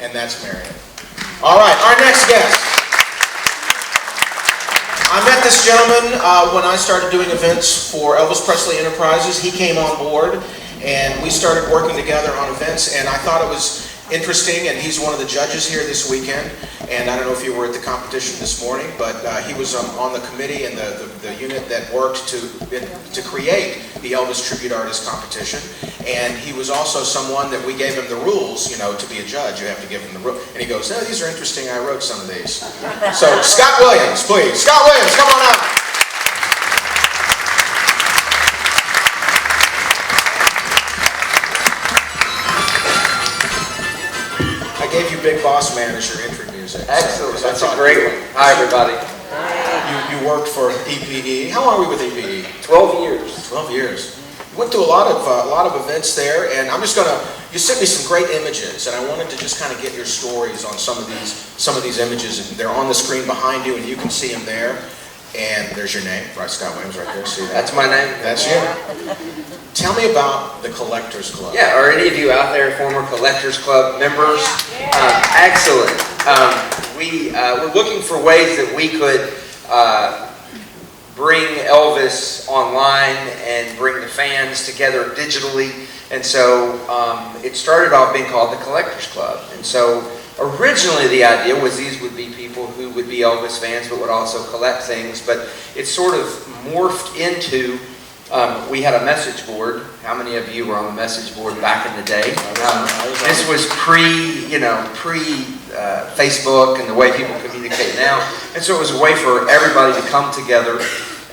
and that's Marion. All right, our next guest. I met this gentleman when I started doing events for Elvis Presley Enterprises. He came on board, and we started working together on events, and I thought it was interesting, and he's one of the judges here this weekend. And I don't know if you were at the competition this morning, but he was on the committee and the unit that worked to create the Elvis Tribute Artist Competition. And he was also someone that we gave him the rules, you know, to be a judge. You have to give him the rules. And he goes, "Oh, these are interesting. I wrote some of these." So Scott Williams, please. Scott Williams, come on up. I gave you Big Boss Man as your entry music. Excellent. So that's a great one. Hi, everybody. You worked for EPE. How long were you with EPE? 12 years. 12 years. You went through a lot of events there, and I'm just gonna. You sent me some great images, and I wanted to just kind of get your stories on some of these images. And they're on the screen behind you, and you can see them there. And there's your name, right? Scott Williams, right there. See that? That's my name. That's you. Tell me about the Collectors Club. Yeah, are any of you out there former Collectors Club members? Excellent. We're looking for ways that we could bring Elvis online and bring the fans together digitally. And so it started off being called the Collectors Club. And so originally the idea was these would be people who would be Elvis fans but would also collect things. But it sort of morphed into, we had a message board. How many of you were on the message board back in the day? This was pre-Facebook and the way people communicate now. And so it was a way for everybody to come together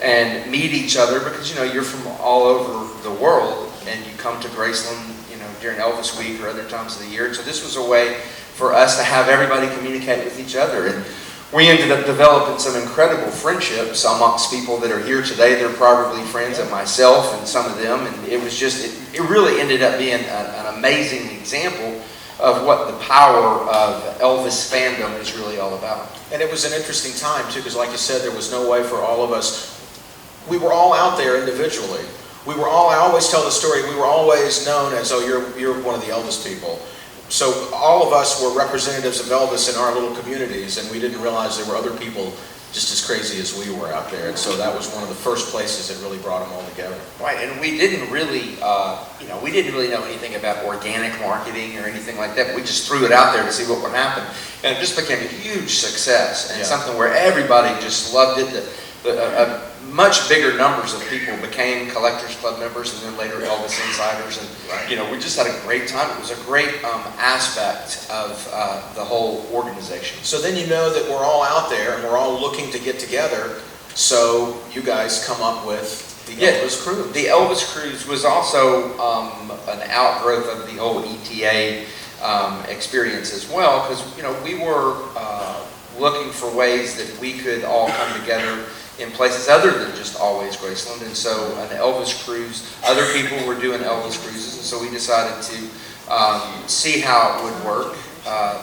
and meet each other because, you know, you're from all over the world and you come to Graceland, you know, during Elvis Week or other times of the year. And so this was a way for us to have everybody communicate with each other. And we ended up developing some incredible friendships amongst people that are here today. They're probably friends of myself and some of them. And it was just, it really ended up being an amazing example of what the power of Elvis fandom is really all about. And it was an interesting time too, because like you said, there was no way for all of us. We were all out there individually. We were all, I always tell the story, we were always known as, oh, you're one of the Elvis people. So all of us were representatives of Elvis in our little communities, and we didn't realize there were other people just as crazy as we were out there. And so that was one of the first places that really brought them all together. Right, and we didn't really, we didn't really know anything about organic marketing or anything like that. We just threw it out there to see what would happen. And it just became a huge success and something where everybody just loved it. Much bigger numbers of people became Collectors Club members and then later Elvis Insiders. And, we just had a great time. It was a great aspect of the whole organization. So then you know that we're all out there and we're all looking to get together. So you guys come up with the Elvis Cruise. The Elvis Cruise was also an outgrowth of the whole ETA experience as well, because we were looking for ways that we could all come together in places other than just always Graceland. And so an Elvis Cruise, other people were doing Elvis Cruises, and so we decided to see how it would work.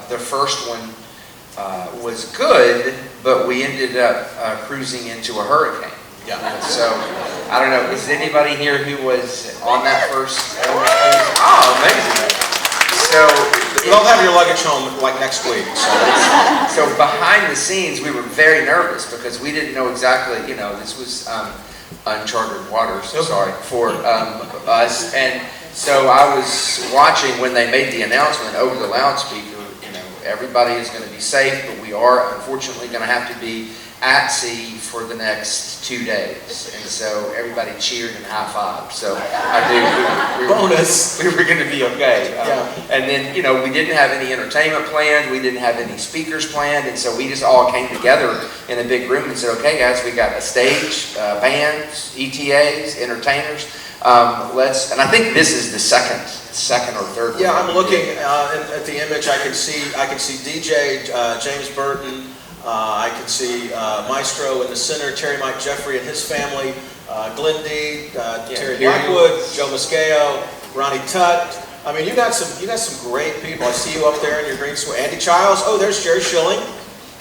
The first one was good, but we ended up cruising into a hurricane. Yeah. So, I don't know, is anybody here who was on that first Elvis Cruise? Oh, amazing. So, you'll have your luggage home like next week. So behind the scenes, we were very nervous because we didn't know exactly, this was uncharted waters, for us. And so I was watching when they made the announcement over the loudspeaker, everybody is going to be safe, but we are unfortunately going to have to be at sea for the next 2 days. And so everybody cheered and high-fived. So bonus. We were going to be okay. And then, we didn't have any entertainment planned. We didn't have any speakers planned. And so we just all came together in a big room and said, okay, guys, we got a stage, bands, ETAs, entertainers. And I think this is the second or third one. Yeah, I'm looking at the image. I can see DJ James Burton. I can see Maestro in the center, Terry Mike Jeffrey and his family, Glenn D, Terry Blackwood, Joe Mosqueo, Ronnie Tutt. I mean, you got some great people. I see you up there in your green suite. Andy Childs. Oh, there's Jerry Schilling.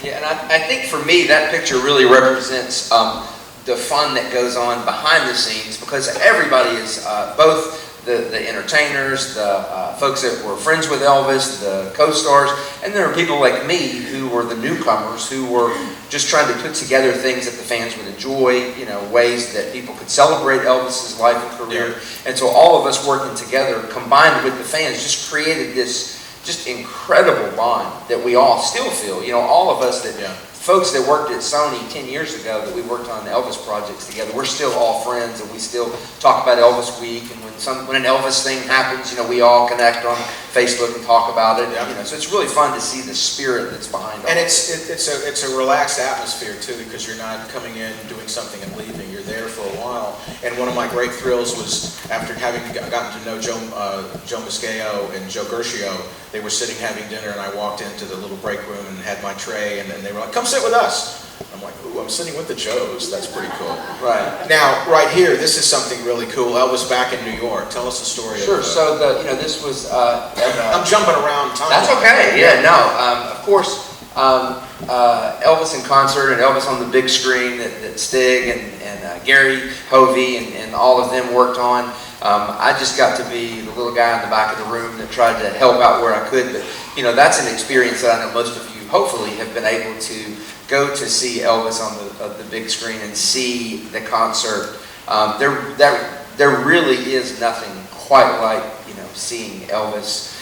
Yeah, and I think for me that picture really represents the fun that goes on behind the scenes, because everybody is both the entertainers, the folks that were friends with Elvis, the co-stars, and there were people like me who were the newcomers who were just trying to put together things that the fans would enjoy, ways that people could celebrate Elvis's life and career. Yeah. And so all of us working together, combined with the fans, just created this just incredible bond that we all still feel. All of us that folks that worked at Sony 10 years ago that we worked on Elvis projects together, we're still all friends, and we still talk about Elvis Week, and when an Elvis thing happens, we all connect on Facebook and talk about it. So it's really fun to see the spirit that's behind it. And it's a relaxed atmosphere too, because you're not coming in, doing something and leaving. You're there for a while. And one of my great thrills was after having gotten to know Joe Muscayo and Joe Gershio, they were sitting having dinner, and I walked into the little break room and had my tray, and then they were like, "Come sit with us." I'm like, "Ooh, I'm sitting with the Joes. That's pretty cool." Right. Now, right here, this is something really cool. Elvis back in New York. Tell us the story. Sure. Of, so this was. I'm jumping around time. That's okay. Yeah. No. Of course. Elvis in concert and Elvis on the big screen that Stig and Gary Hovey and all of them worked on. I just got to be the little guy in the back of the room that tried to help out where I could. But that's an experience that I know most of you hopefully have been able to go to see Elvis on the big screen and see the concert. There really is nothing quite like seeing Elvis.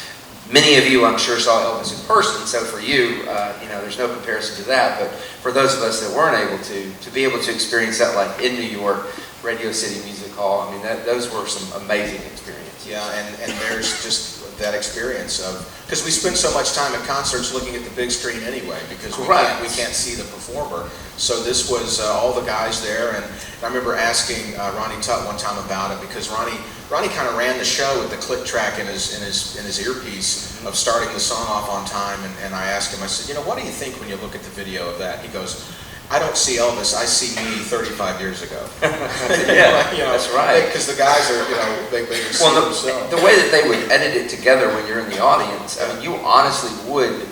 Many of you, I'm sure, saw Elvis in person, so for you, there's no comparison to that. But for those of us that weren't able to be able to experience that, like in New York, Radio City Music Hall, those were some amazing experiences. Yeah, and there's just that experience of, because we spend so much time at concerts looking at the big screen anyway, because we can't see the performer. So this was all the guys there, and I remember asking Ronnie Tutt one time about it, because Ronnie kind of ran the show with the click track in his earpiece of starting the song off on time, and I asked him, I said, what do you think when you look at the video of that? He goes, "I don't see Elvis, I see me 35 years ago." That's right. Because the guys are, they see themselves. The way that they would edit it together when you're in the audience, you honestly would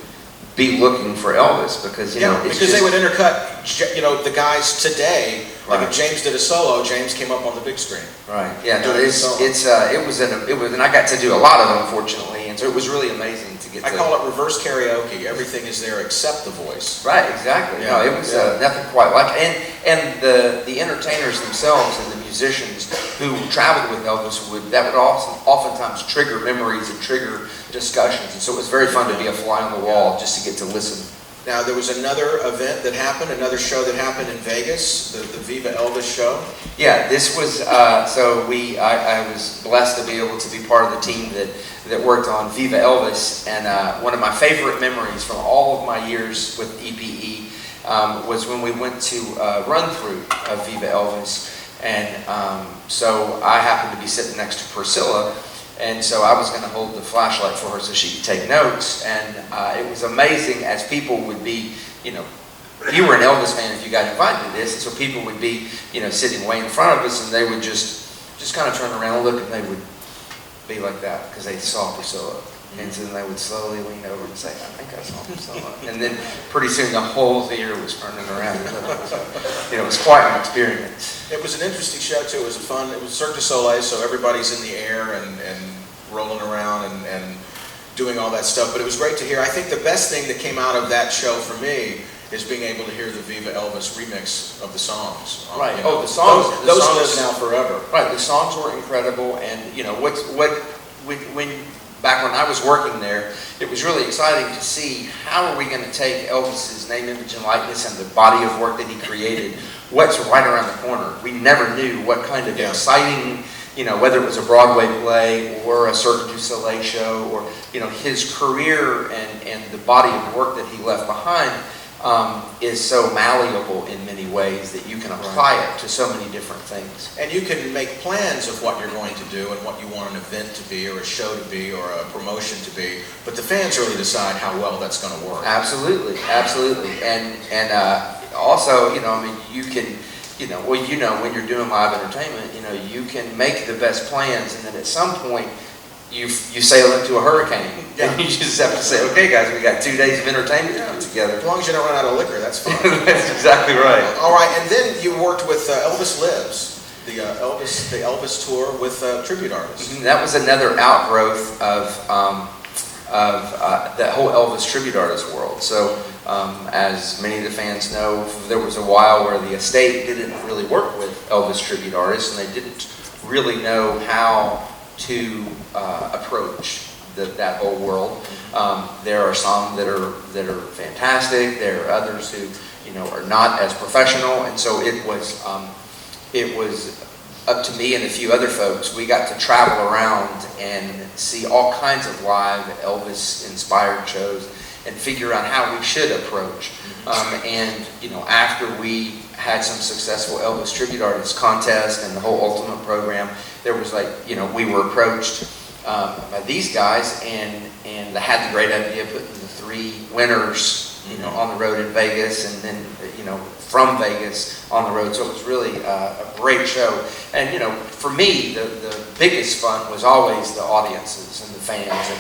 be looking for Elvis, because because they would intercut the guys today. Like if James did a solo, James came up on the big screen. Right. Yeah. No, it was and I got to do a lot of it, unfortunately, and so it was really amazing to get. I call it reverse karaoke. Everything is there except the voice. Right. Exactly. Yeah, no, it was nothing quite like it. And the entertainers themselves and the musicians who traveled with Elvis would oftentimes trigger memories and trigger discussions, and so it was very fun to be a fly on the wall just to get to listen. Now, there was another event that happened, another show that happened in Vegas, the Viva Elvis show. Yeah, this was, I was blessed to be able to be part of the team that worked on Viva Elvis, and one of my favorite memories from all of my years with EPE was when we went to run-through of Viva Elvis, and so I happened to be sitting next to Priscilla, and so I was going to hold the flashlight for her so she could take notes. And it was amazing as people would be, you were an Elvis fan if you got invited to this. And so people would be, sitting way in front of us, and they would just kind of turn around and look, and they would be like that because they saw Priscilla. And so then they would slowly lean over and say, "I think I saw Priscilla." And then pretty soon the whole theater was turning around. It was quite an experience. It was an interesting show too. It was it was Cirque du Soleil, so everybody's in the air and rolling around and doing all that stuff. But it was great to hear. I think the best thing that came out of that show for me is being able to hear the Viva Elvis remix of the songs. Right. The songs. Those live now forever. Right. The songs were incredible, and back when I was working there, it was really exciting to see how are we going to take Elvis's name, image, and likeness and the body of work that he created, what's right around the corner. We never knew what kind of exciting, whether it was a Broadway play or a Cirque du Soleil show, or, his career and the body of work that he left behind is so malleable in many ways that you can apply it to so many different things. And you can make plans of what you're going to do and what you want an event to be or a show to be or a promotion to be, but the fans really decide how well that's going to work. Absolutely, absolutely. And also, you can, when you're doing live entertainment, you can make the best plans, and then at some point you sail into a hurricane. And you just have to say, "Okay, guys, we got 2 days of entertainment to put together." As long as you don't run out of liquor, that's fine. That's exactly right. All right, and then you worked with Elvis Lives, the Elvis tour with tribute artists. That was another outgrowth of the whole Elvis tribute artist world. So, as many of the fans know, there was a while where the estate didn't really work with Elvis tribute artists, and they didn't really know how to approach that whole world. There are some that are fantastic. There are others who, are not as professional, and so it was up to me and a few other folks. We got to travel around and see all kinds of live Elvis-inspired shows and figure out how we should approach. And after we had some successful Elvis tribute artists contest and the whole Ultimate program, there was we were approached by these guys, and they had the great idea of putting the 3 winners on the road in Vegas, and then from Vegas on the road. So it was really a great show. And for me, the biggest fun was always the audiences and the fans,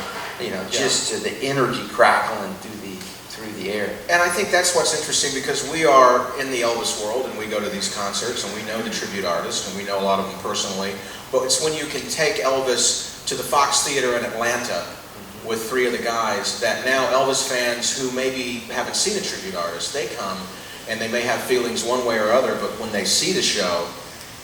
and just the energy crackling through the air. And I think that's what's interesting, because we are in the Elvis world, and we go to these concerts, and we know the tribute artists, and we know a lot of them personally. But it's when you can take Elvis to the Fox Theater in Atlanta with 3 of the guys, that now Elvis fans who maybe haven't seen a tribute artist, they come and they may have feelings one way or other, but when they see the show,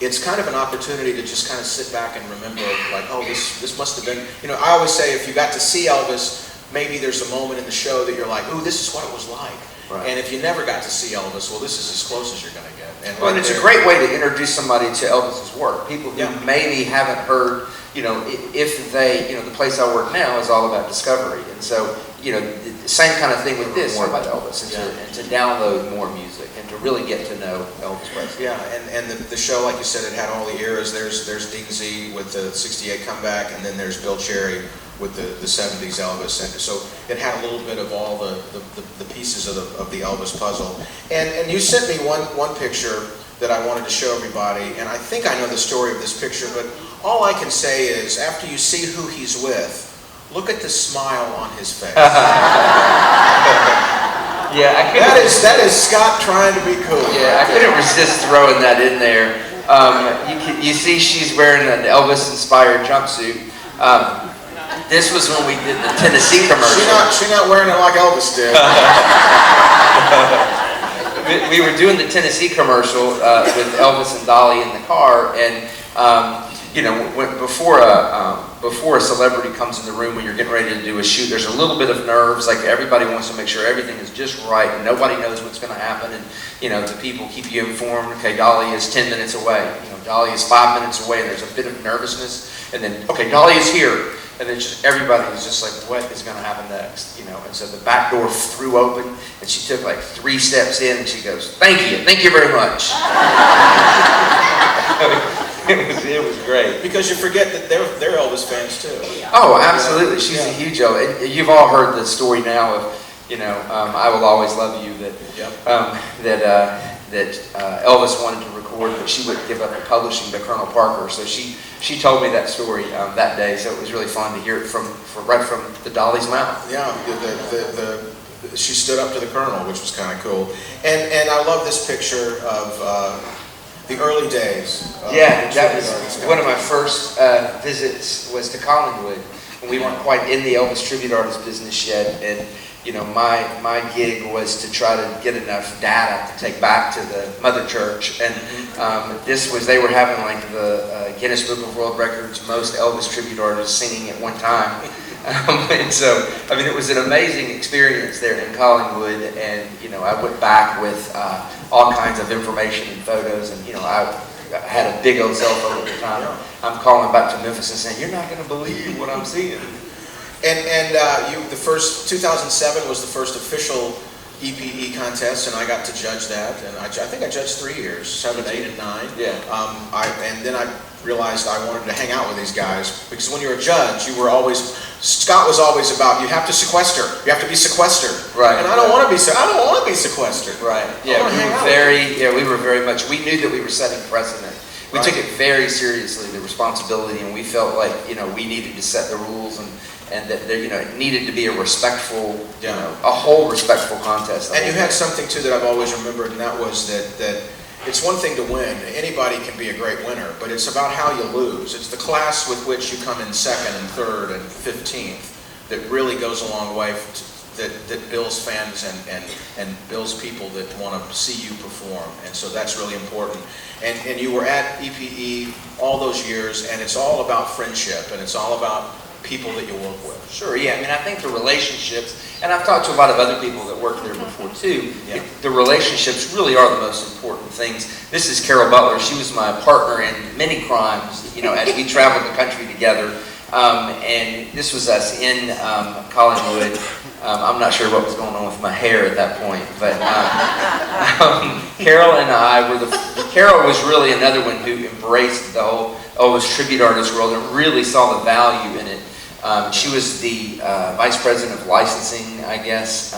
it's kind of an opportunity to just kind of sit back and remember, oh, this must have been, I always say, if you got to see Elvis, maybe there's a moment in the show that you're like, ooh, this is what it was like. Right. And if you never got to see Elvis, well, this is as close as you're going to get. And it's a great way to introduce somebody to Elvis's work. People who maybe haven't heard, if they, the place I work now is all about discovery. And so, the same kind of thing with this, more about Elvis, and to download more music and to really get to know Elvis Presley. Yeah, and the show, like you said, it had all the eras. There's Dean Z with the '68 comeback, and then there's Bill Cherry with the '70s Elvis. And so it had a little bit of all the pieces of the Elvis puzzle. And you sent me one picture that I wanted to show everybody, and I think I know the story of this picture, but all I can say is, after you see who he's with, look at the smile on his face. That is Scott trying to be cool. Yeah, I couldn't resist throwing that in there. You see she's wearing an Elvis-inspired jumpsuit. This was when we did the Tennessee commercial. She's not wearing it like Elvis did. We were doing the Tennessee commercial with Elvis and Dolly in the car, and before a celebrity comes in the room when you're getting ready to do a shoot, there's a little bit of nerves. Like, everybody wants to make sure everything is just right, and nobody knows what's going to happen. And the people keep you informed. Okay, Dolly is 10 minutes away. Dolly is 5 minutes away, and there's a bit of nervousness. And then, okay, Dolly is here. And then everybody was just like, what is going to happen next? And so the back door threw open, and she took 3 steps in, and she goes, thank you very much. It was great. Because you forget that they're Elvis fans too. Oh, absolutely. She's a huge Elvis. And you've all heard the story now of, I Will Always Love You, that Elvis wanted to record, but she wouldn't give up the publishing to Colonel Parker. So she told me that story that day. So it was really fun to hear it right from the Dolly's mouth. Yeah, she stood up to the Colonel, which was kind of cool. And I love this picture of the early days. That was one of my first visits was to Collingwood, and we weren't quite in the Elvis tribute artist business yet. And my gig was to try to get enough data to take back to the mother church. And they were having the Guinness Book of World Records most Elvis tribute artists singing at one time. And so, it was an amazing experience there in Collingwood, and, I went back with all kinds of information and photos, and, I had a big old cell phone at the time. I'm calling back to Memphis and saying, you're not going to believe what I'm seeing. And the first, 2007 was the first official EPE contest, and I got to judge that, and I think I judged 3 years, 7, 8, and 9. Yeah. And then I realized I wanted to hang out with these guys, because when you're a judge, Scott was always about, you have to sequester, you have to be sequestered. Right. And I don't want to be sequestered. We were very much, we knew that we were setting precedent. We took it very seriously, the responsibility, and we felt like, we needed to set the rules, and that there, it needed to be a respectful, a whole respectful contest. And you had something too that I've always remembered, and that was that it's one thing to win. Anybody can be a great winner, but it's about how you lose. It's the class with which you come in second and third and 15th that really goes a long way that builds fans and builds people that want to see you perform. And so that's really important. And you were at EPE all those years, and it's all about friendship, and it's all about people that you work with. Sure, yeah. I mean, I think the relationships, and I've talked to a lot of other people that worked there before too, the relationships really are the most important things. This is Carol Butler. She was my partner in many crimes, you know, as we traveled the country together. And this was us in Collinwood. I'm not sure what was going on with my hair at that point, but Carol and I were Carol was really another one who embraced the whole Elvis tribute artist world and really saw the value in it. She was the vice president of licensing, I guess,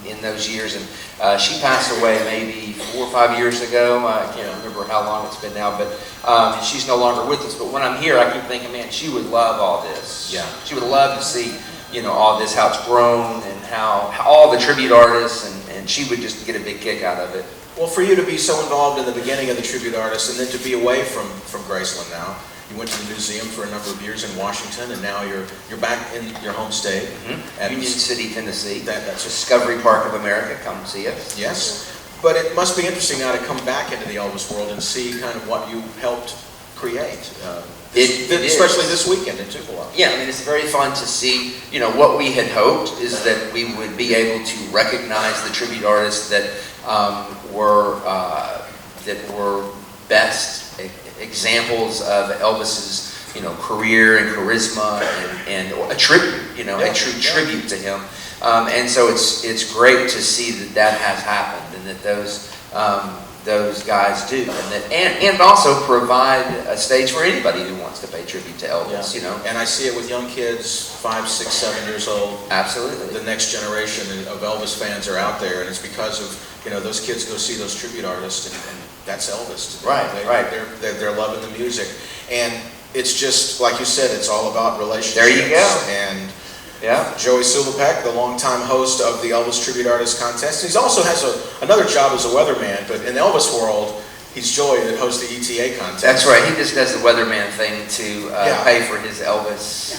in those years, and she passed away maybe 4 or 5 years ago. I can't remember how long it's been now, but she's no longer with us. But when I'm here, I keep thinking, man, she would love all this. Yeah. She would love to see, you know, all this, how it's grown, and how all the tribute artists, and she would just get a big kick out of it. Well, for you to be so involved in the beginning of the tribute artists and then to be away from Graceland now, you went to the museum for a number of years in Washington, and now you're back in your home state. At Union City, Tennessee. That's Discovery Park of America. Come see us. Yes. But it must be interesting now to come back into the Elvis world and see kind of what you helped create. Especially this weekend in Tupelo. Yeah, I mean, it's very fun to see, you know, what we had hoped is that we would be able to recognize the tribute artists that were best examples of Elvis's, you know, career and charisma and a tribute, you know, a true tribute to him. And so it's great to see that has happened, and that those guys do, and also provide a stage for anybody who wants to pay tribute to Elvis. You know, and I see it with young kids, 5, 6, 7 years old. Absolutely, the next generation of Elvis fans are out there, and it's because of, you know, those kids go see those tribute artists, and that's Elvis. Right. They're loving the music, and it's just like you said, it's all about relationships. There you go. And yeah, Joey Sulopek, the longtime host of the Elvis Tribute Artist Contest. He also has another job as a weatherman, but in the Elvis world, he's Joey that hosts the ETA contest. That's right. He just does the weatherman thing to pay for his Elvis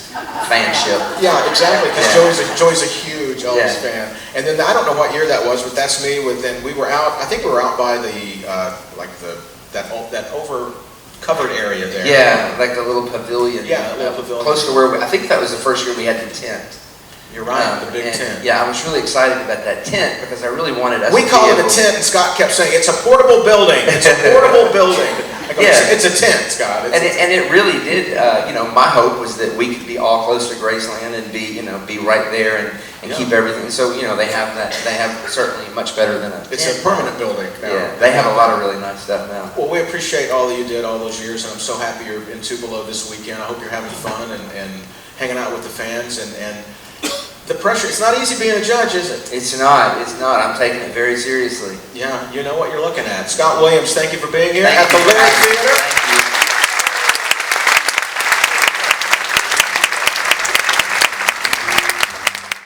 fanship. Yeah, exactly. Because Joey's a huge Elvis fan. And then I don't know what year that was, but that's me. Then we were out. I think we were out by that over covered area there. Yeah, like the little pavilion. Yeah, a little pavilion. Close to where I think that was the first year we had the tent. You're right, the big tent. Yeah, I was really excited about that tent because I really wanted us. We called it a tent, and Scott kept saying it's a portable building. It's a portable building. I go, it's a tent, Scott. And it really did. You know, my hope was that we could be all close to Graceland and be right there and keep everything. So you know, they have that. They have certainly much better than a. It's a permanent building now. Yeah, they have a lot of really nice stuff now. Well, we appreciate all that you did all those years, and I'm so happy you're in Tupelo this weekend. I hope you're having fun and hanging out with the fans and the pressure. It's not easy being a judge, is it? It's not. I'm taking it very seriously. Yeah, you know what you're looking at. Scott Williams, thank you for being here at the Lyric Theater.